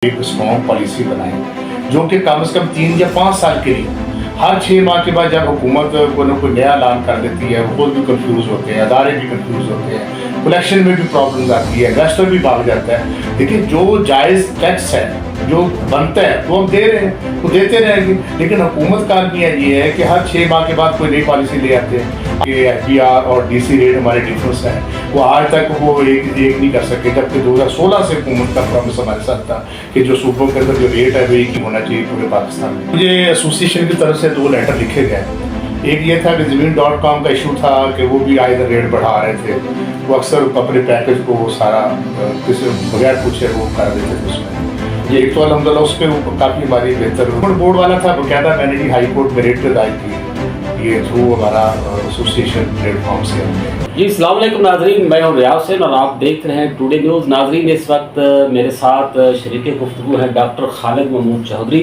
ایک strong policy بنائیں جو کہ کم از کم 3 یا 5 سال کے لیے ہر 6 ماہ کے بعد جب حکومت کوئی نیا اعلان کر دیتی ہے، وہ خود بھی کنفیوز ہوتے ہیں، ادارے بھی کنفیوز ہوتے ہیں، کلیکشن میں بھی پرابلمز آتی ہے، انویسٹر بھی بھاگ جاتا ہے، لیکن جو جائز ٹیکس ہے جو بنتا ہے وہ ہم دے رہے ہیں، وہ دیتے رہیں گے. لیکن حکومت کا المیہ یہ ہے کہ ہر 6 ماہ کے بعد کوئی نئی پالیسی لے آتے ہیں کہ ایف بی آر اور ڈی سی ریٹ ہمارے ڈفرینس ہیں، وہ آج تک وہ ایک نہیں کر سکے، جبکہ 2016 سے حکومت کا پرومس ہمارے ساتھ تھا کہ جو صوبوں کے اندر جو ریٹ ہے وہ ایک ہی ہونا چاہیے پورے پاکستان میں. مجھے ایسوسیشن کی طرف سے 2 لیٹر لکھے گئے. ایک یہ تھا کہ زمین.com کا ایشو تھا کہ وہ بھی آئے ریٹ بڑھا رہے تھے، وہ اکثر اپنے پیکج کو سارا کسی بغیر پوچھے وہ کر دیتے تھے. اس میں ایک تو الحمدللہ اس پہ کافی ہماری بہتر بورڈ والا تھا، باقاعدہ میں نے ہائی کورٹ میں ریٹ پہ دائر کی، یہ تھرو ہمارا ایسوسیشن پلیٹ فارم سے. جی السلام علیکم ناظرین، میں ہوں ریاض حسین اور آپ دیکھ رہے ہیں ٹوڈے نیوز. ناظرین اس وقت میرے ساتھ شریک گفتگو ہے doctor Khalid Mahmood Chaudhry.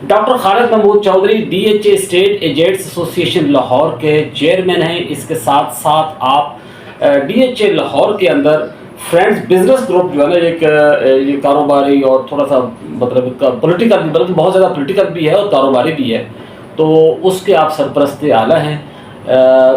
Doctor Khalid Mahmood Chaudhry D H A estate agents association Lahore کے چیئرمین ہیں. اس کے ساتھ ساتھ آپ ڈی ایچ اے لاہور کے اندر فرینڈز بزنس گروپ جو ہے نا یہ کاروباری اور تھوڑا سا مطلب پولیٹیکل بھی، بلکہ بہت زیادہ پولیٹیکل بھی ہے اور کاروباری بھی ہے، تو اس کے آپ سرپرست اعلیٰ ہیں.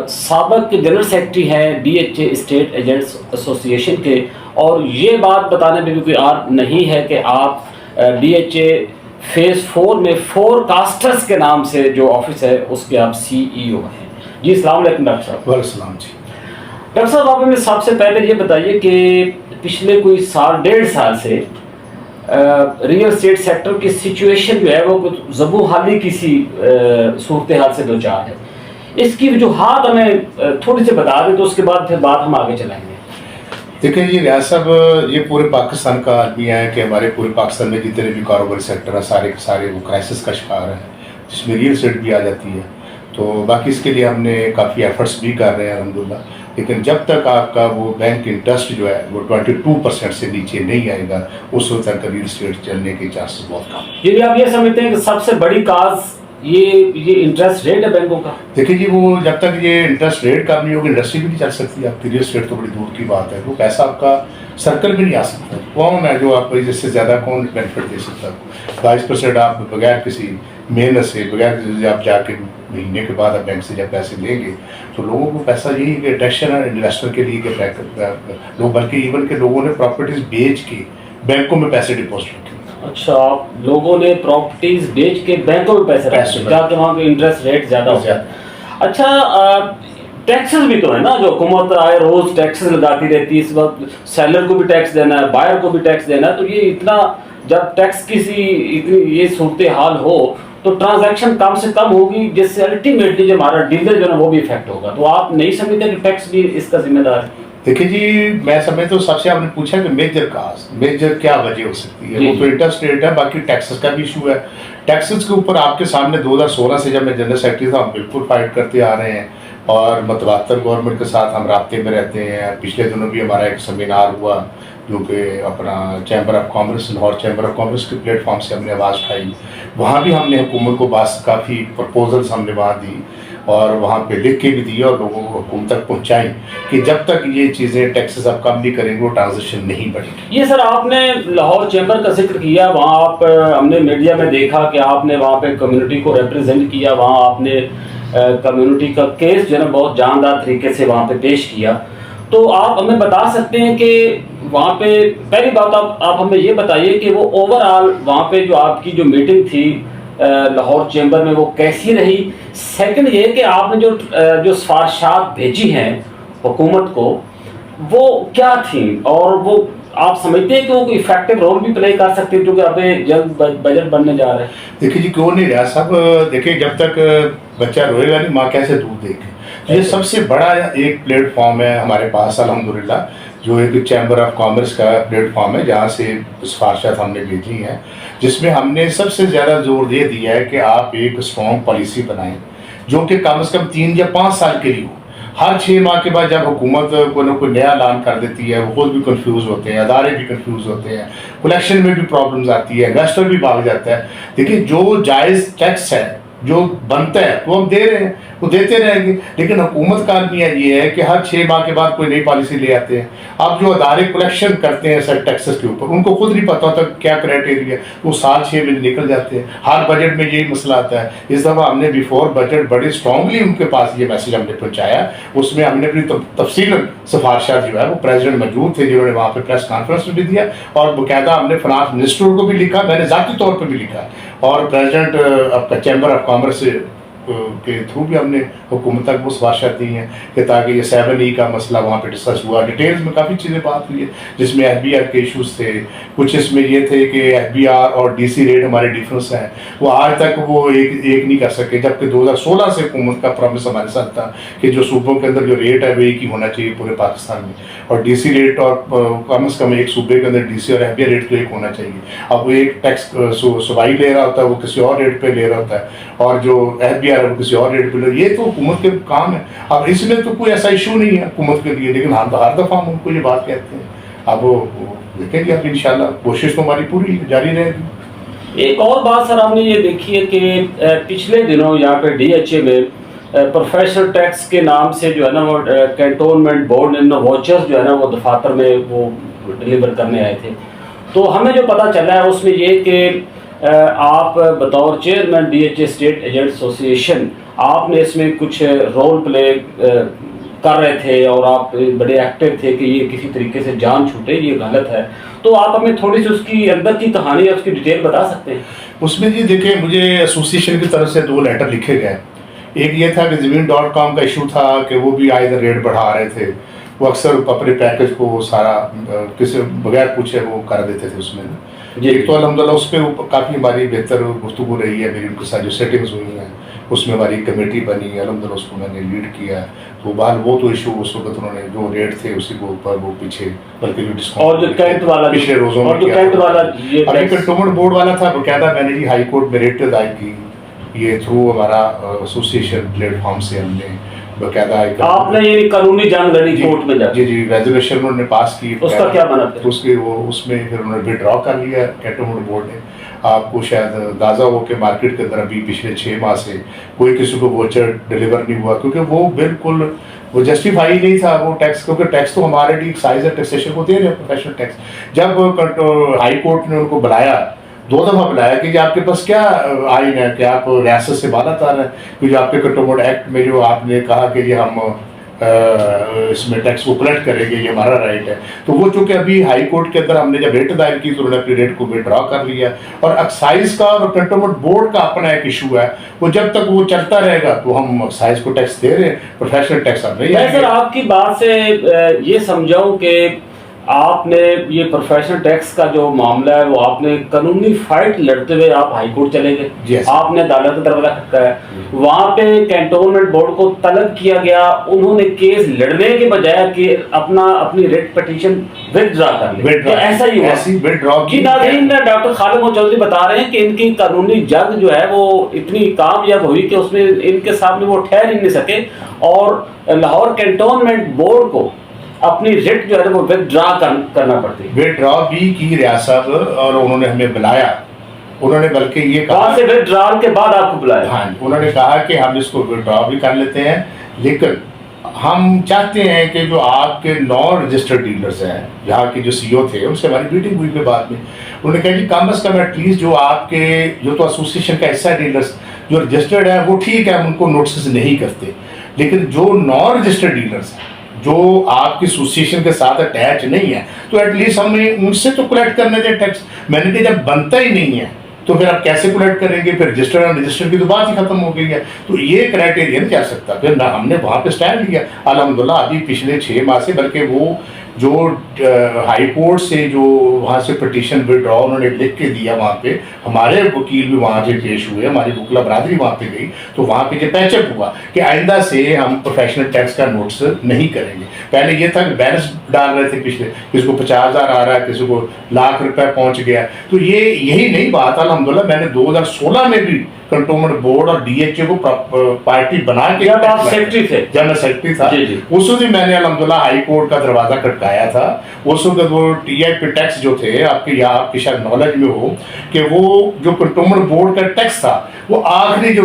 سابق جنرل سیکرٹری ہیں D H A estate agents association کے، اور یہ بات بتانے میں بھی کوئی عار نہیں ہے کہ آپ ڈی ایچ اے فیز 4 میں فور کاسٹرز کے نام سے جو آفس ہے اس کے آپ سی ای او ہیں. جی السلام علیکم ڈاکٹر صاحب. وعلیکم السلام. جی ڈاکٹر صاحب، آپ ہمیں سب سے پہلے یہ بتائیے کہ پچھلے کوئی سال 1.5 سال سے ریئل اسٹیٹ سیکٹر کی سچویشن جو ہے وہ زبوں حالی کی سی صورتحال سے دوچار ہے. اس کی وجوہات ہمیں تھوڑی سی بتا دیں تو اس کے بعد پھر بات ہم آگے چلائیں گے. دیکھیں جی ریاض صاحب، یہ پورے پاکستان کا المیہ ہے کہ ہمارے پورے پاکستان میں جتنے بھی کاروباری سیکٹر ہیں سارے کے سارے وہ کرائسس کا شکار ہیں، جس میں ریئل اسٹیٹ بھی آ جاتی ہے. تو باقی اس کے لیے ہم نے کافی ایفرٹس بھی کر رہے ہیں الحمدللہ، لیکن جب تک آپ کا وہ بینک انٹرسٹ جو ہے وہ 22% سے نیچے نہیں آئے گا اس وقت تک ریئل اسٹیٹ چلنے کے چانسز بہت کم. یعنی آپ یہ سمجھتے ہیں کہ سب سے بڑی کاز یہ انٹرسٹ ریٹ ہے بینکوں کا؟ دیکھیں جی، وہ جب تک یہ انٹرسٹ ریٹ کم نہیں ہوگی انڈسٹری بھی نہیں چل سکتی. آپ کی ریئل اسٹیٹ تو بڑی دور کی بات ہے، وہ پیسہ آپ کا سرکل بھی نہیں آ سکتا. کون ہے جو آپ جس سے زیادہ کون بینیفٹ دے سکتا ہے؟ 22% آپ بغیر کسی محنت سے، بغیر کسی آپ جا کے مہینے کے بعد آپ بینک سے جب پیسے لیں گے تو لوگوں کو پیسہ یہی کہ اٹریکشن ہے انویسٹر کے لیے کہ لوگ، بلکہ ایون کہ لوگوں نے پراپرٹیز بیچ کے بینکوں میں پیسے ڈپازٹ رکھے. اچھا، لوگوں نے پراپرٹیز بیچ کے بینکوں میں پیسے رکھے تاکہ وہاں پہ انٹرسٹ ریٹ زیادہ ہو جائے. اچھا، ٹیکسز بھی تو ہے نا، جو حکومت آئے روز ٹیکسز لگاتی رہتی ہے. اس وقت سیلر کو بھی ٹیکس دینا ہے، بائر کو بھی ٹیکس دینا ہے، تو یہ اتنا جب ٹیکس کسی اتنی یہ صورتحال ہو تو ٹرانزیکشن کم سے کم ہوگی، جس سے الٹیمیٹلی جو ہمارا ڈیلر جو ہے وہ بھی افیکٹ ہوگا. تو آپ نہیں سمجھتے کہ ٹیکس بھی اس کا ذمہ دار ہے؟ دیکھیں جی، میں سمجھتا ہوں سب سے آپ نے پوچھا کہ میجر کاز، میجر کیا وجہ ہو سکتی ہے. وہ تو انٹرسٹ ریٹ ہے، باقی ٹیکسز کا بھی ایشو ہے. ٹیکسز کے اوپر آپ کے سامنے 2016 سے جب میں جنرل سیکرٹری تھا ہم بالکل فائٹ کرتے آ رہے ہیں، اور متواتر گورنمنٹ کے ساتھ ہم رابطے میں رہتے ہیں. پچھلے دنوں بھی ہمارا ایک سیمینار ہوا جو کہ اپنا chamber of commerce, Lahore chamber of commerce کے پلیٹ فارم سے ہم نے آواز اٹھائی. وہاں بھی ہم نے حکومت کو کافی پرپوزلس ہم نے وہاں دی اور وہاں پہ لکھ کے بھی دی اور لوگوں کو حکومت تک پہنچائیں کہ جب تک یہ چیزیں ٹیکسز آپ کم نہیں کریں گے وہ ٹرانزیکشن نہیں بڑھے گی. یہ سر آپ نے لاہور چیمبر کا ذکر کیا، وہاں آپ ہم نے میڈیا میں دیکھا کہ آپ نے وہاں پہ کمیونٹی کو ریپرزینٹ کیا، وہاں آپ نے کمیونٹی کا کیس جو ہے نا بہت جاندار طریقے سے وہاں پہ پیش کیا. تو آپ ہمیں بتا سکتے ہیں کہ وہاں پہ پہلی بات آپ ہمیں یہ بتائیے کہ وہ اوور آل وہاں پہ جو آپ کی جو میٹنگ تھی لاہور چیمبر میں وہ کیسی رہی. سیکنڈ یہ کہ آپ نے جو سفارشات بھیجی ہیں حکومت کو وہ کیا تھیں، اور وہ آپ سمجھتے ہیں کہ وہ کوئی افیکٹو رول بھی پلے کر سکتے ہیں کیونکہ ابھی جلد بجٹ بننے جا رہا ہے؟ دیکھیے جی، کیوں نہیں ریاض صاحب، دیکھیں جب تک بچہ روئے گا نہیں ماں کیسے دودھ دے گی. یہ سب سے بڑا ایک پلیٹ فارم ہے ہمارے پاس الحمدللہ، جو ایک چیمبر آف کامرس کا پلیٹ فارم ہے جہاں سے سفارشات ہم نے بھیجی ہیں، جس میں ہم نے سب سے زیادہ زور یہ دیا ہے کہ آپ ایک اسٹرانگ پالیسی بنائیں جو کہ کم از کم 3 یا 5 سال کے لیے ہو. ہر 6 ماہ کے بعد جب حکومت کوئی نیا اعلان کر دیتی ہے وہ خود بھی کنفیوز ہوتے ہیں، ادارے بھی کنفیوز ہوتے ہیں، کلیکشن میں بھی پرابلمز آتی ہے، انویسٹر بھی بھاگ جاتا ہے. لیکن جو جائز ٹیکس ہے جو بنتا ہے وہ ہم دے رہے ہیں، وہ دیتے رہیں گے، لیکن حکومت کا المیہ یہ ہے کہ ہر 6 ماہ کے بعد کوئی نئی پالیسی لے آتے ہیں. اب جو ادارے کلیکشن کرتے ہیں سر ٹیکسز کے اوپر، ان کو خود نہیں پتہ ہوتا کیا کرائٹیریا، وہ سال 6 میں نکل جاتے ہیں. ہر بجٹ میں یہی مسئلہ آتا ہے. اس دفعہ ہم نے بیفور بجٹ بڑے اسٹرانگلی ان کے پاس یہ میسج ہم نے پہنچایا. اس میں ہم نے اپنی تفصیل سفارشات جو ہے وہ پریزیڈنٹ موجود تھے جنہوں نے وہاں پہ پریس کانفرنس میں بھی دیا، اور باقاعدہ ہم نے فنانس منسٹر کو بھی لکھا، میں نے ذاتی طور پہ بھی لکھا، اور پریزیڈنٹ آپ کا چیمبر آف کامرس کے تھرو بھی ہم نے حکومت تک وہ سفارشات دی ہیں کہ تاکہ یہ 7E کا مسئلہ وہااں پہ ڈسکس ہوا. ڈیٹیلز میں کافی چیزیں بات ہوئی ہے، جس میں FBR کے ایشوز تھے. کچھ اس میں یہ تھے کہ FBR اور DC ریٹ ہمارے ڈفرینس ہیں، وہ آج تک وہ ایک نہیں کر سکے، جبکہ 2016 سے حکومت کا پرومس ہمارے ساتھ تھا کہ جو صوبوں کے اندر جو ریٹ ہے وہ ایک ہی ہونا چاہیے پورے پاکستان میں، اور DC ریٹ اور کم از کم ایک صوبے کے اندر DC اور FBR ریٹ تو ایک ہونا چاہیے. اب وہ ایک ٹیکس صوبائی لے رہا ہوتا ہے، وہ کسی اور ریٹ پہ لے رہا ہوتا ہے، اور جو FBR ہے وہ کسی اور ریٹ پہ. یہ تو حکومت کے کام ہے. اب اس میں تو کوئی ایسا ایشو نہیں ہے حکومت کے لیے، لیکن ہم تو ہر دفعہ ہم ان کو یہ بات کہتے ہیں. اب وہ دیکھیں گے، اب انشاءاللہ کوشش تو ہماری پوری جاری رہے گی. ایک اور بات سر ہم نے یہ دیکھی ہے کہ پچھلے دنوں یہاں پہ DHA میں پروفیشنل ٹیکس کے نام سے جو ہے نا وہ کینٹونمنٹ بورڈ نے واچرز جو ہے نا وہ دفاتر میں وہ ڈلیور کرنے آئے تھے. تو ہمیں جو پتہ چلا ہے اس میں یہ کہ آپ بطور chairman DHA state agent association آپ نے اس میں کچھ رول پلے کر رہے تھے، اور آپ بڑے ایکٹیو تھے کہ یہ کسی طریقے سے جان چھوٹے، یہ غلط ہے. تو آپ ہمیں تھوڑی سی اس کی اندر کی کہانی اور اس کی ڈیٹیل بتا سکتے ہیں؟ اس میں جی دیکھیں، مجھے ایسوسیشن کی طرف سے 2 لیٹر لکھے گئے. ایک یہ تھا کہ زمین.com کا ایشو تھا کہ وہ بھی آئے دن ریٹ بڑھا رہے تھے. وہ اکثر اپنے پیکج کو سارا کسی بغیر پوچھے وہ کر دیتے تھے اس میں. ایک تو الحمدللہ اس پہ کافی ہماری بہتر گفتگو رہی ہے میری ان کے ساتھ، جو سیٹنگز ہوئی ہیں اس میں ہماری کمیٹی بنی ہے، الحمدللہ اس کو میں نے لیڈ کیا. تو بہرحال وہ تو ایشو اس وقت انہوں نے جو ریٹ تھے اسی کے اوپر وہ پیچھے، بلکہ جو ڈسکاؤنٹ اور جو کینٹ والا پچھلے روزوں میں کیا ابھی کنٹونمنٹ بورڈ والا تھا، باقاعدہ میں نے جی ہائی کورٹ میں ریٹ دائر کی. یہ تھرو ہمارا ایسوسیشن پلیٹ فارم سے ہم نے باقاعدہ آپ نے یہ قانونی جنگ لڑی کورٹ میں جا. جی ریزولوشن انہوں نے پاس کی. اس کا کیا بنا پھر؟ اس کے وہ اس میں پھر انہوں نے ڈرا کر لیا کنٹونمنٹ بورڈ نے. آپ کو شاید اندازہ ہو کہ مارکیٹ کے اندر ابھی پچھلے 6 ماہ سے کوئی کسی کو واچر ڈلیور نہیں ہوا، کیونکہ وہ بالکل وہ جسٹیفائی نہیں تھا وہ ٹیکس، کیونکہ ٹیکس تو ہمارے لیے ایکسائز اور ٹیکسیشن کو دے رہے ہیں پروفیشنل ٹیکس. جب ہائی کورٹ نے ان کو بلایا، 2 دفعہ بلایا کہ آپ کے پاس کیا آئین ہے کہ آپ ریاست سے بالا تار ہیں، کہ جو آپ کے کنٹونمنٹ ایکٹ میں جو آپ نے کہا کہ یہ ہم اس میں ٹیکس کو کلیکٹ کریں گے، یہ ہمارا رائٹ ہے. تو وہ چونکہ ابھی ہائی کورٹ کے اندر ہم نے جب ریٹ دائر کی تو انہوں نے اپنی ریٹ کو بھی ڈرا کر لیا. اور ایکسائز کا اور کنٹونمنٹ بورڈ کا اپنا ایک ایشو ہے، وہ جب تک وہ چلتا رہے گا تو ہم ایکسائز کو ٹیکس دے رہے ہیں، پروفیشنل ٹیکس ہم نہیں. میں سر آپ کی بات سے یہ سمجھاؤں کہ آپ نے یہ پروفیشنل ٹیکس کا جو معاملہ ہے وہ آپ نے قانونی فائٹ لڑتے ہوئے آپ ہائی کورٹ چلے گئے. آپ نے عدالت کا دروازہ کھٹکایا، وہاں پہ کینٹونمنٹ بورڈ کو طلب کیا گیا، انہوں نے کیس لڑنے کے بجائے کہ اپنی ریٹ پٹیشن ودرا کر لی. تو ایسا ہی ہوا جی. ناظرین، ڈاکٹر خالد محمود چودھری بتا رہے ہیں کہ ان کی قانونی جنگ جو ہے وہ اتنی کامیاب ہوئی کہ اس میں ان کے سامنے وہ ٹھہر ہی نہیں سکے، اور لاہور کینٹونمنٹ بورڈ کو اپنی ریٹ جو ہے وہ ودرا کرنا پڑتی. ودرا بھی کی ریاست، اور انہوں نے ہمیں بلایا. انہوں نے بلکہ یہ کہا سے ودرا کے بعد آپ کو بلایا. ہاں، انہوں نے کہا کہ ہم اس کو ودرا بھی کر لیتے ہیں، لیکن ہم چاہتے ہیں کہ جو آپ کے نان رجسٹرڈ ڈیلرز ہیں، یہاں کے جو CEO تھے، ان سے ہماری میٹنگ ہوئی پہ بعد میں انہوں نے کہا جی کم از کم ایٹ لیسٹ جو آپ کے جو تو ایسوسیشن کا حصہ ڈیلرز جو رجسٹرڈ ہیں وہ ٹھیک ہے، ہم ان کو نوٹسز نہیں کرتے، لیکن جو نان رجسٹرڈ ڈیلرز ہیں جو آپ کی ایسوسیشن کے ساتھ اٹیچ نہیں ہے، تو ایٹ لیسٹ ہمیں ان سے تو کلیکٹ کرنے دیں ٹیکس. میں نے کہا جب بنتا ہی نہیں ہے تو پھر آپ کیسے کلیکٹ کریں گے؟ پھر رجسٹر اور رجسٹر کی تو بات ہی ختم ہو گئی ہے. تو یہ کرائٹیریا نہیں جا سکتا. پھر نہ ہم نے وہاں پہ اسٹینڈ لیا الحمدللہ. ابھی پچھلے 6 ماہ سے، بلکہ وہ جو ہائی کورٹ سے جو وہاں سے پٹیشن ودرا انہوں نے لکھ کے دیا، وہاں پہ ہمارے وکیل بھی وہاں سے پیش ہوئے، ہماری وکلا برادری وہاں پہ گئی، تو وہاں پہ یہ پیچ اپ ہوا کہ آئندہ سے ہم پروفیشنل ٹیکس کا نوٹس نہیں کریں گے. پہلے یہ تھا کہ بیلنس ڈال رہے تھے پچھلے، کسی کو 50,000 آ رہا ہے، کسی کو ₹1,00,000 پہنچ گیا. تو یہی نہیں بات. الحمدللہ میں نے 2016 میں بھی کنٹونمنٹ بورڈ اور DHA کو پارٹی بنا کے، جب آپ سیکرٹری تھے، جب میں سیکرٹری تھا، اس وقت میں نے الحمدللہ ہائی کورٹ کا دروازہ کھٹکایا تھا. اس وقت وہ TIP ٹیکس جو تھے، آپ کے یا آپ کی شاید نالج میں ہو کہ وہ جو کنٹونمنٹ بورڈ کا ٹیکس تھا وہ آخری جو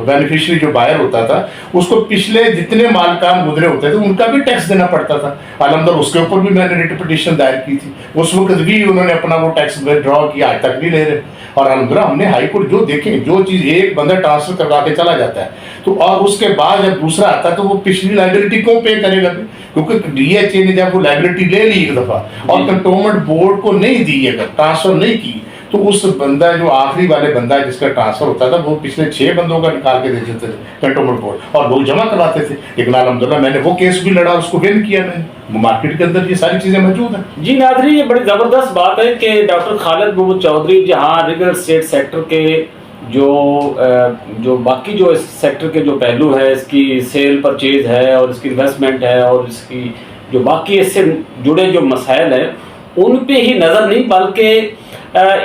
بینیفیشری جو بائر ہوتا تھا اس کو پچھلے جتنے مالکان گزرے ہوتے تھے ان کا بھی ٹیکس دینا پڑتا تھا. الحمدللہ اس کے اوپر بھی میں نے ریٹ پٹیشن دائر کی تھی. اس وقت بھی انہوں نے اپنا وہ ٹیکس ڈرا کیا, آج تک نہیں لے رہے. اور الحمدللہ ہم نے ہائی کورٹ جو دیکھیں, جو چیز ایک بندہ ٹرانسفر کروا کے چلا جاتا ہے تو اور اس کے بعد جب دوسرا آتا ہے تو وہ پچھلی لائبلٹی کیوں پے کرے گا؟ کیونکہ ڈی ایچ اے نے جب وہ لائبلٹی لے لی ایک دفعہ اور کنٹونمنٹ بورڈ کو نہیں دی, اگر ٹرانسفر نہیں کی تو اس بندہ جو آخری والے بندہ جس کا ٹرانسفر ہوتا تھا وہ پچھلے 6 بندوں کا نکال کے دے دیتے تھے کنٹونمنٹ بورڈ اور لوگ جمع کرواتے تھے. لیکن الحمدللہ میں نے وہ کیس بھی لڑا, اس کو ون کیا میں نے. مارکیٹ کے اندر یہ ساری چیزیں موجود ہیں. جی ناظرین, یہ بڑی زبردست بات ہے کہ ڈاکٹر خالد محمود چودھری جہاں ریئل اسٹیٹ سیکٹر کے جو باقی جو اس سیکٹر کے جو پہلو ہے, اس کی سیل پرچیز ہے اور اس کی انویسٹمنٹ ہے اور اس کی جو باقی اس سے جڑے جو مسائل ہیں ان پہ ہی نظر نہیں, بلکہ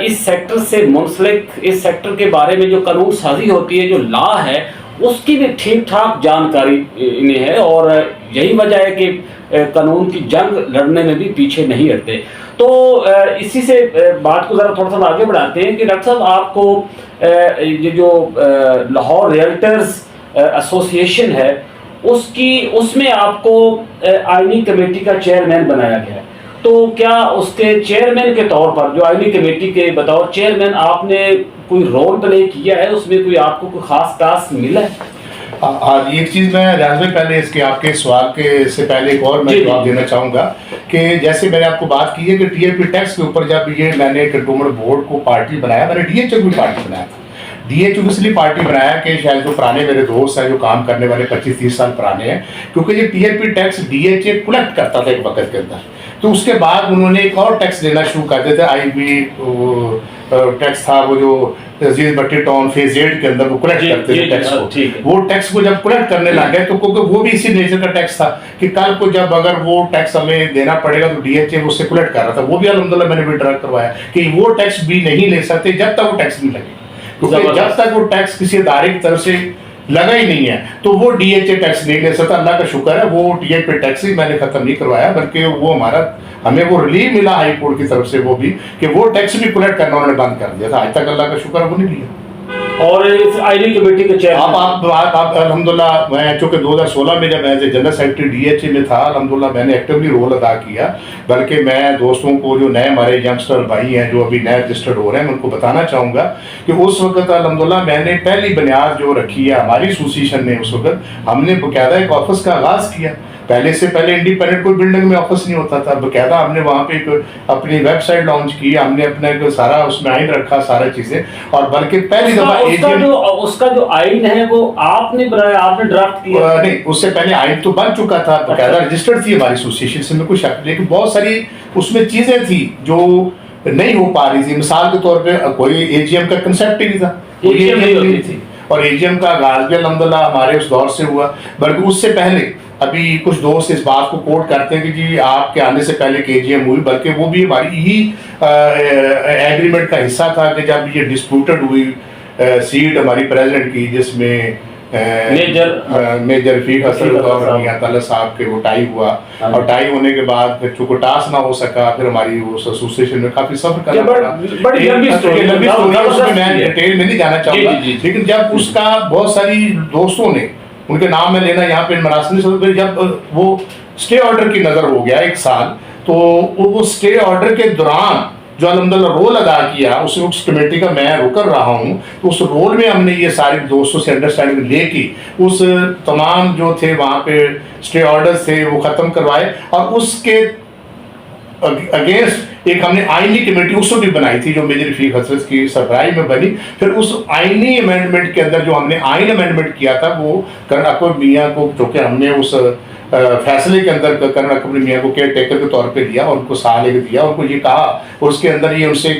اس سیکٹر سے منسلک اس سیکٹر کے بارے میں جو قانون سازی ہوتی ہے, جو لا ہے, اس کی بھی ٹھیک ٹھاک جانکاری انہیں ہے. اور یہی وجہ ہے کہ قانون کی جنگ لڑنے میں بھی پیچھے نہیں ہٹتے. تو اسی سے بات کو ذرا تھوڑا سا آگے بڑھاتے ہیں کہ ڈاکٹر صاحب آپ کو یہ جو لاہور ریئلٹرز ایسوسیشن ہے اس میں آپ کو آئینی کمیٹی کا چیئرمین بنایا گیا ہے. تو کیا اس کے چیئرمین کے طور پر, جو آئینی کمیٹی کے بطور چیئرمین آپ نے کوئی رول پلے کیا ہے, اس میں کوئی آپ کو کوئی خاص ٹاسک ملا ہے؟ ہاں, ایک چیز میں ریاض بھائی پہلے اس کے آپ کے سوال کے سے پہلے ایک اور میں جواب دینا چاہوں گا کہ جیسے میں نے آپ کو بات کی ہے کہ ٹی اے پی ٹیکس کے اوپر جب یہ میں نے کنٹونمنٹ بورڈ کو پارٹی بنایا, میں نے ڈی ایچ او کی پارٹی بنایا تھا. ڈی ایچ او اس لیے پارٹی بنایا کہ شاید جو پرانے میرے دوست ہیں جو کام کرنے والے 25-30 سال پرانے ہیں, کیونکہ یہ T A P tax D H A collect کرتا تھا ایک وقت کے اندر, تو اس کے بعد انہوں نے ایک اور ٹیکس دینا شروع کر دیتے. آئی بی ٹیکس تھا وہ جو عزیز بٹی ٹاؤن فیز 8 کے اندر وہ کلیکٹ کرتے تھے ٹیکس کو. وہ ٹیکس کو جب کلیکٹ کرنے لگے تو کیونکہ وہ بھی اسی نیچر کا ٹیکس تھا کہ کل کو جب اگر وہ ٹیکس ہمیں دینا پڑے گا تو ڈی ایچ اے اس سے کلیکٹ کر رہا تھا. وہ بھی الحمدللہ میں نے بھی ڈرا کروایا کہ وہ ٹیکس بھی نہیں لے سکتے جب تک وہ ٹیکس نہیں لگے, کیونکہ جب تک وہ ٹیکس کسی ادارے کی طرف سے لگا ہی نہیں ہے تو وہ ڈی ایچ اے ٹیکس نہیں لے سکتا. اللہ کا شکر ہے وہ ڈی ایچ اے ٹیکس ہی میں نے ختم نہیں کروایا, بلکہ وہ ہمیں وہ ریلیف ملا ہائی کورٹ کی طرف سے وہ بھی کہ وہ ٹیکس بھی کلیکٹ کرنا انہوں نے بند کر دیا تھا. آج تک اللہ کا شکر ہے وہ نہیں لیا. اور آئینی کمیٹی کے چیئرمین آپ الحمدللہ, میں چونکہ 2016 میں جب میں general secretary D H A میں تھا, الحمدللہ میں نے ایکٹیولی رول ادا کیا. بلکہ میں دوستوں کو جو نئے ہمارے ینگسٹر بھائی ہیں جو ابھی نئے رجسٹرڈ ہو رہے ہیں, ان کو بتانا چاہوں گا کہ اس وقت الحمدللہ میں نے پہلی بنیاد جو رکھی ہے ہماری ایسوسیشن نے, اس وقت ہم نے باقاعدہ ایک آفس کا آغاز کیا. پہلے انڈیپینڈنٹ کوئی بلڈنگ میں آفس نہیں ہوتا تھا. باقاعدہ ہم نے وہاں پہ اپنی ویب سائٹ لانچ کی, ہم نے اپنا سارا اس میں آئین رکھا, سارا چیزیں. اور بلکہ پہلی دفعہ اس کا جو آئین ہے وہ آپ نے بنایا, آپ نے ڈرافٹ کیا؟ نہیں, اس سے پہلے آئین تو بن چکا تھا, باقاعدہ رجسٹرڈ تھی ہماری ایسوسیشن سے, میں کوئی شک. لیکن بہت ساری اس میں چیزیں تھیں جو نہیں ہو پا رہی تھی. مثال کے طور پہ کوئی اے جی ایم کا کنسیپٹ ہی نہیں تھا, اور اے جی ایم کا آغاز بھی الحمدللہ ہمارے اس دور سے ہوا. بلکہ اس سے پہلے ابھی کچھ دوست اس بات کو کوٹ کرتے ہیں کہ جی آپ کے آنے سے پہلے کے جی ایم ہوئی, بلکہ وہ بھی ہماری ہی ایگریمنٹ کا حصہ تھا کہ جب یہ ڈسپیوٹڈ ہوئی سیٹ ہماری پریزیڈنٹ کی, جس میں میجر رفیق حسن اور میاں طلعت صاحب کے وہ ٹائی ہوا, اور ٹائی ہونے کے بعد پھر چونکہ ٹاس نہ ہو سکا, پھر ہماری اس ایسوسیشن میں کافی سفر کرنا پڑا. بڑی لمبی اسٹوری ہے, میں ڈیٹیل میں نہیں جانا چاہوں گا. لیکن جب اس کا بہت ساری دوستوں نے, ان کے نام میں لینا یہاں پہ مناسب نہیں, جب وہ اسٹے آرڈر کی نظر ہو گیا 1 سال, تو وہ اسٹے آرڈر کے دوران جو الحمدللہ رول ادا کیا, اس کمیٹی کا میں رکن رہا ہوں, تو اس رول میں ہم نے یہ سارے دوستوں سے انڈرسٹینڈنگ لے کے اس تمام جو تھے وہاں پہ اسٹے آرڈرز تھے وہ ختم کروائے, اور اس کے اگینسٹ ایک ہم نے آئینی کمیٹی اس وقت بھی بنائی تھی جو میجر رفیق حسرت کی سربراہی میں بنی. پھر اس آئینی امینڈمنٹ کے اندر جو ہم نے آئین امینڈمنٹ کیا تھا وہ کرن اکبر میاں کو, چونکہ ہم نے اس فیصلے کے اندر کرن اکبر میاں کو کیئر ٹیکر کے طور پہ دیا, اور ان کو سال ایک دیا, ان کو یہ کہا, اور اس کے اندر یہ ان سے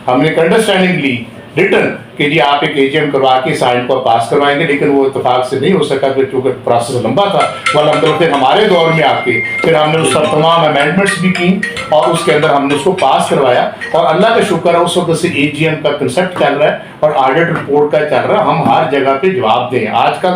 ہم نے ایک انڈرسٹینڈنگ لی ریٹرن کہ جی آپ ایک اے جی ایم کروا کے سائن کو پاس کروائیں گے. لیکن وہ اتفاق سے نہیں ہو سکا, پھر چونکہ پروسیس لمبا تھا. وہ الحمدللہ پھر ہمارے دور میں آ کے پھر ہم نے اس پر تمام امینڈمنٹس بھی کی, اور اس کے اندر ہم نے اس کو پاس کروایا. اور اللہ کا شکر ہے اس وقت سے اے جی ایم کا کنسیپٹ چل رہا ہے اور آڈٹ رپورٹ کا چل رہا ہے. ہم ہر جگہ پہ جواب دیں. آج کل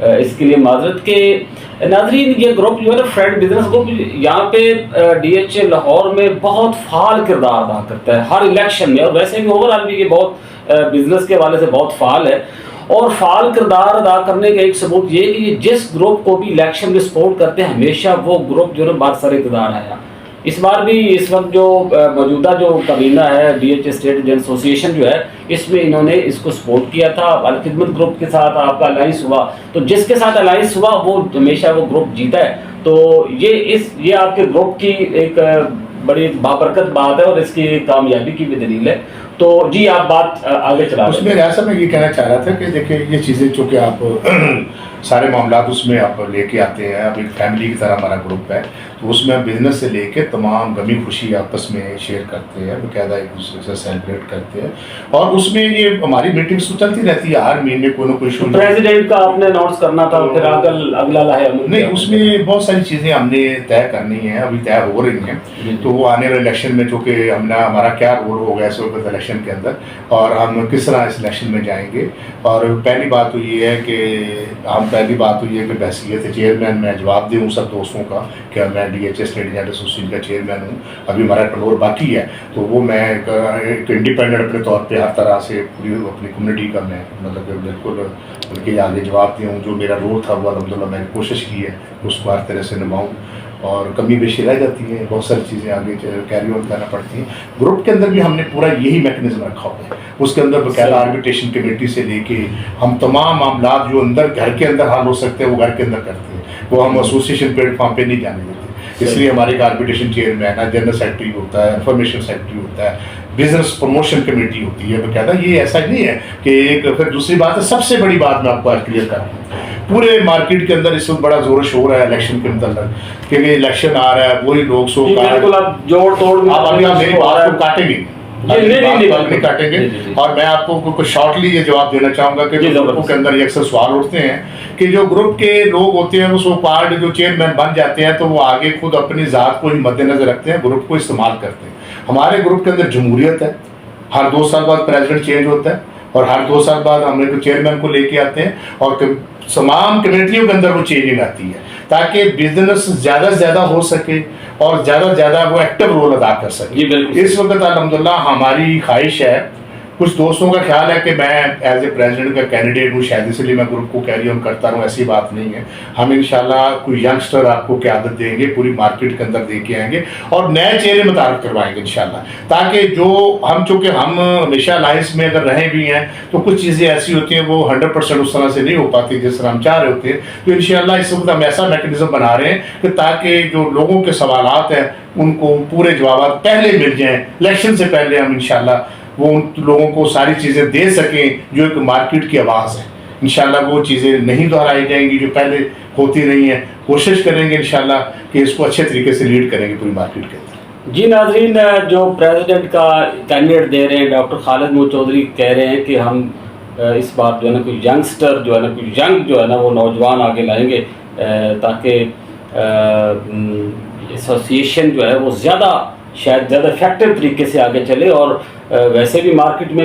اس کے لیے معذرت کہ ناظرین یہ گروپ جو ہے نا فرینڈ بزنس گروپ یہاں پہ ڈی ایچ اے لاہور میں بہت فعال کردار ادا کرتا ہے ہر الیکشن میں، اور ویسے بھی اوور آل بھی یہ بہت بزنس کے حوالے سے بہت فعال ہے، اور فعال کردار ادا کرنے کا ایک ثبوت یہ ہے کہ یہ جس گروپ کو بھی الیکشن میں سپورٹ کرتے ہیں ہمیشہ وہ گروپ جو ہے بار سر اقتدار آیا۔ اس بار بھی اس وقت جو موجودہ جو کابینہ ہے D H A estate agent association جو ہے، اس میں انہوں نے اس کو سپورٹ کیا تھا، الخدمت گروپ کے ساتھ آپ کا الائنس ہوا، تو جس کے ساتھ الائنس ہوا وہ ہمیشہ وہ گروپ جیتا ہے، تو یہ آپ کے گروپ کی ایک بڑی بابرکت بات ہے اور اس کی کامیابی کی بھی دلیل ہے۔ تو جی آپ بات آگے چلا اس میں ریاست میں یہ کہنا چاہ رہا تھا کہ دیکھیں یہ چیزیں چونکہ آپ سارے معاملات اس میں آپ لے کے آتے ہیں، اب ایک فیملی کی طرح ہمارا گروپ ہے، تو اس میں ہم بزنس سے لے کے تمام غمی خوشی آپس میں شیئر کرتے ہیں، باقاعدہ ایک دوسرے سے سیلیبریٹ کرتے ہیں، اور اس میں یہ ہماری میٹنگس تو چلتی رہتی ہے ہر مہینے کوئی نہ کوئی ایشو۔ پریزیڈنٹ کا آپ نے اناؤنس کرنا تھا، پھر اگلا لاہے نہیں، اس میں بہت ساری چیزیں ہم نے طے کرنی ہیں، ابھی طے ہو رہی ہیں، تو وہ آنے والے الیکشن میں چونکہ ہمارا کیا رول ہوگا اس وقت الیکشن کے اندر اور ہم کس طرح اس الیکشن میں جائیں گے، اور پہلی بات تو یہ ہے کہ بحیثیت چیئرمین میں جواب دوں سب دوستوں کا کہ میں D H A estate agent association کا چیئرمین ہوں، ابھی ہمارا ٹنور باقی ہے، تو وہ میں ایک انڈیپینڈنٹ اپنے طور پہ ہر طرح سے پوری اپنی کمیونٹی کا میں مطلب بالکل ان کے آگے جواب دوں، جو میرا رول تھا وہ الحمدللہ میں نے کوشش کی ہے اس کو ہر طرح سے نبھاؤں، اور کمی بیشی رہ جاتی ہیں، بہت ساری چیزیں آگے کیری آن کرنا پڑتی ہیں۔ گروپ کے اندر بھی ہم نے پورا یہی میکنزم رکھا ہوا ہے، اس کے اندر باقاعدہ آربیٹریشن کمیٹی سے لے کے ہم تمام معاملات جو اندر گھر کے اندر حل ہو سکتے ہیں وہ گھر کے اندر کرتے ہیں، وہ ہم ایسوسیشن پلیٹ فارم پہ نہیں جانے دیتے، اس لیے ہمارے ایک آربیٹریشن چیئرمین ہے، جنرل سیکرٹری ہوتا ہے، انفارمیشن سیکرٹری ہوتا ہے، بزنس پروموشن کمیٹی ہوتی ہے باقاعدہ، یہ ایسا نہیں ہے کہ ایک۔ پھر دوسری بات ہے، سب سے بڑی بات میں آپ کو آج کلیئر کر رہا ہوں، پورے مارکیٹ کے اندر اس وقت بڑا زور و شور ہے الیکشن کے متعلق کہ الیکشن آ رہا ہے، وہی لوگ سو جوڑ توڑ آپ میری بات کو کاٹیں گے نہیں کاٹیں گے، اور میں آپ کو کچھ شارٹلی یہ جواب دینا چاہوں گا کہ گروپوں کے اندر یہ اکثر سوال اٹھتے ہیں کہ جو گروپ کے لوگ ہوتے ہیں وہ سو کارڈ جو چیئرمین بن جاتے ہیں تو وہ آگے خود اپنی ذات کو ہی مد نظر رکھتے ہیں، گروپ کو استعمال کرتے ہیں۔ ہمارے گروپ کے اندر جمہوریت ہے، ہر 2 سال بعد پریزیڈنٹ چینج ہوتا ہے، اور ہر 2 سال بعد ہم ایک چیئرمین کو لے کے آتے ہیں، اور تمام کمیٹیوں کے اندر وہ چینجنگ آتی ہے تاکہ بزنس زیادہ سے زیادہ ہو سکے اور زیادہ سے زیادہ وہ ایکٹیو رول ادا کر سکے۔ اس وقت الحمدللہ ہماری خواہش ہے، کچھ دوستوں کا خیال ہے کہ میں ایز اے پریزیڈنٹ کا کینڈیڈیٹ ہوں، شاید اس لیے میں گروپ کو کیری آن کرتا رہوں، ایسی بات نہیں ہے۔ ہم انشاءاللہ کوئی ینگسٹر آپ کو قیادت دیں گے، پوری مارکیٹ کے اندر دے کے آئیں گے اور نئے چہرے متعارف کروائیں گے انشاءاللہ، تاکہ جو چونکہ ہم ہمیشہ الائنس میں اگر رہے بھی ہیں تو کچھ چیزیں ایسی ہوتی ہیں وہ 100% اس طرح سے نہیں ہو پاتی جس طرح ہم چاہ رہے ہوتے ہیں، تو انشاءاللہ اس وقت ہم ایسا میکنزم بنا رہے ہیں کہ تاکہ جو لوگوں کے سوالات ہیں ان کو پورے جوابات پہلے مل جائیں، الیکشن سے پہلے ہم انشاءاللہ وہ ان لوگوں کو ساری چیزیں دے سکیں جو ایک مارکیٹ کی آواز ہے۔ انشاءاللہ وہ چیزیں نہیں دہرائی جائیں گی جو پہلے ہوتی رہی ہیں، کوشش کریں گے انشاءاللہ کہ اس کو اچھے طریقے سے لیڈ کریں گے پوری مارکیٹ کے اندر۔ جی ناظرین، جو پریزیڈنٹ کا کینڈیڈیٹ دے رہے ہیں ڈاکٹر خالد محمود چودھری کہہ رہے ہیں کہ ہم اس بار جو ہے نا کوئی ینگسٹر جو ہے نا کوئی ینگ جو ہے نا وہ نوجوان آگے لائیں گے تاکہ ایسوسیشن جو ہے وہ شاید زیادہ افیکٹو طریقے سے آگے چلے، اور ویسے بھی مارکیٹ میں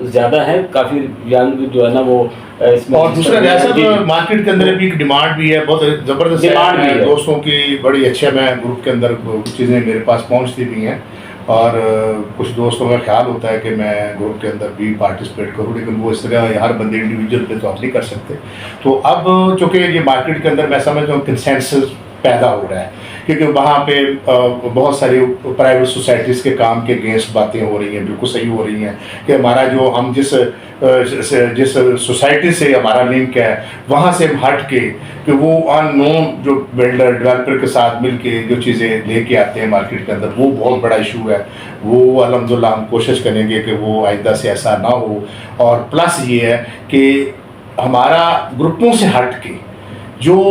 زیادہ ہیں، کافی ینگ جو ہے نا وہ اس میں، اور دوسرا ریاست مارکیٹ کے اندر بھی ایک ڈیمانڈ بھی ہے، بہت زبردست ہے دوستوں کی، بڑی اچھا میں گروپ کے اندر کچھ چیزیں میرے پاس پہنچتی بھی ہیں، اور کچھ دوستوں کا خیال ہوتا ہے کہ میں گروپ کے اندر بھی پارٹیسپیٹ کروں، لیکن وہ اس طرح ہر بندے انڈیویجول پہ تو آپ نہیں کر سکتے، تو اب چونکہ یہ مارکیٹ کے اندر میں سمجھتا ہوں کنسنسس پیدا ہو رہا ہے، کیونکہ وہاں پہ بہت ساری پرائیویٹ سوسائٹیز کے کام کے اگینسٹ باتیں ہو رہی ہیں، بالکل صحیح ہو رہی ہیں کہ ہمارا جو ہم جس سوسائٹی سے ہمارا لنک ہے وہاں سے ہم ہٹ کے کہ وہ ان نون جو بلڈر ڈیولپر کے ساتھ مل کے جو چیزیں لے کے آتے ہیں مارکیٹ کے اندر، وہ بہت بڑا ایشو ہے، وہ الحمدللہ ہم کوشش کریں گے کہ وہ آئندہ سے ایسا نہ ہو، اور پلس یہ ہے کہ ہمارا گروپوں سے ہٹ کے جو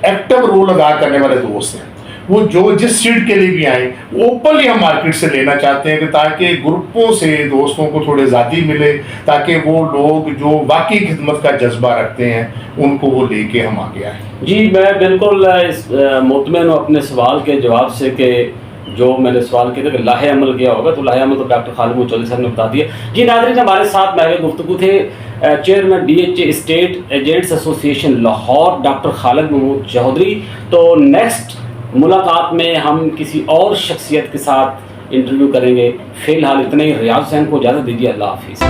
ایکٹیو رول ادا کرنے والے دوست ہیں وہ جو جس سیٹ کے لیے بھی آئیں اوپنلی ہم مارکیٹ سے لینا چاہتے ہیں کہ تاکہ گروپوں سے دوستوں کو تھوڑے ذاتی ملے، تاکہ وہ لوگ جو واقعی خدمت کا جذبہ رکھتے ہیں ان کو وہ لے کے ہم آگے آئیں۔ جی میں بالکل مطمئن ہوں اپنے سوال کے جواب سے کہ جو میں نے سوال کیا تھا کہ لاہے عمل کیا ہوگا، تو لاہے عمل تو ڈاکٹر خالد محمود چودھری صاحب نے بتا دیا۔ جی ناظرین، ہمارے ساتھ محو گفتگو تھے chairman DHA estate agents association Lahore doctor Khalid Mahmood Chaudhry. تو نیکسٹ ملاقات میں ہم کسی اور شخصیت کے ساتھ انٹرویو کریں گے. فی الحال اتنا ہی. ریاض حسین کو اجازت دیجیے. اللہ حافظ.